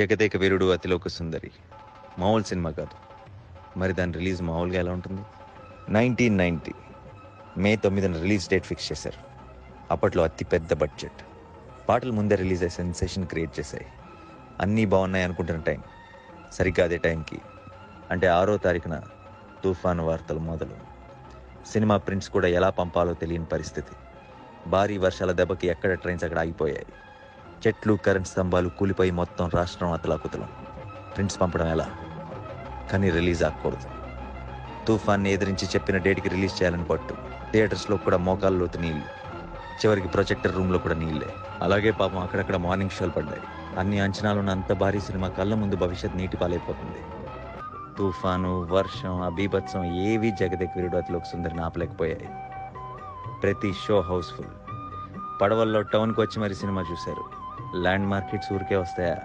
జగదేక వీరుడు అతిలోక సుందరి మామూలు సినిమా కాదు. మరి దాని రిలీజ్ మామూలుగా ఎలా ఉంటుంది? 1990 మే 9న రిలీజ్ డేట్ ఫిక్స్ చేశారు. అప్పట్లో అతి పెద్ద బడ్జెట్. పాటలు ముందే రిలీజ్ అయ్యి సెన్సేషన్ క్రియేట్ చేశాయి. అన్నీ బాగున్నాయి అనుకుంటున్న టైం, సరిగ్గా అదే టైంకి అంటే 6వ తారీఖున తుఫాను వార్తలు మొదలు. సినిమా ప్రింట్స్ కూడా ఎలా పంపాలో తెలియని పరిస్థితి. భారీ వర్షాల దెబ్బకి ఎక్కడ ట్రైన్స్ అక్కడ ఆగిపోయాయి. చెట్లు, కరెంట్ స్తంభాలు కూలిపోయి మొత్తం రాష్ట్రం అతలాకుతలం. ప్రింట్స్ పంపడం ఎలా? కానీ రిలీజ్ ఆగకూడదు. తుఫాన్ని ఎదిరించి చెప్పిన డేట్కి రిలీజ్ చేయాలని పట్టు. థియేటర్స్లో కూడా మోకాళ్ళ లోతు నీళ్లు. చివరికి ప్రొజెక్టర్ రూమ్లో కూడా నీళ్ళే. అలాగే పాపం అక్కడక్కడ మార్నింగ్ షోలు పడ్డాయి. అన్ని అంచనాలున్న అంత భారీ సినిమా కళ్ళ ముందు భవిష్యత్ నీటి పాలైపోతుంది. తుఫాను, వర్షం, ఆ బీభత్సం ఏవీ జగదేక వీరుడు అతిలోక సుందరిని ఆపలేకపోయాయి. ప్రతి షో హౌస్ఫుల్. పడవల్లో టౌన్కి వచ్చి మరి సినిమా చూశారు. ల్యాండ్ మార్కెట్స్ ఊరికే వస్తాయా?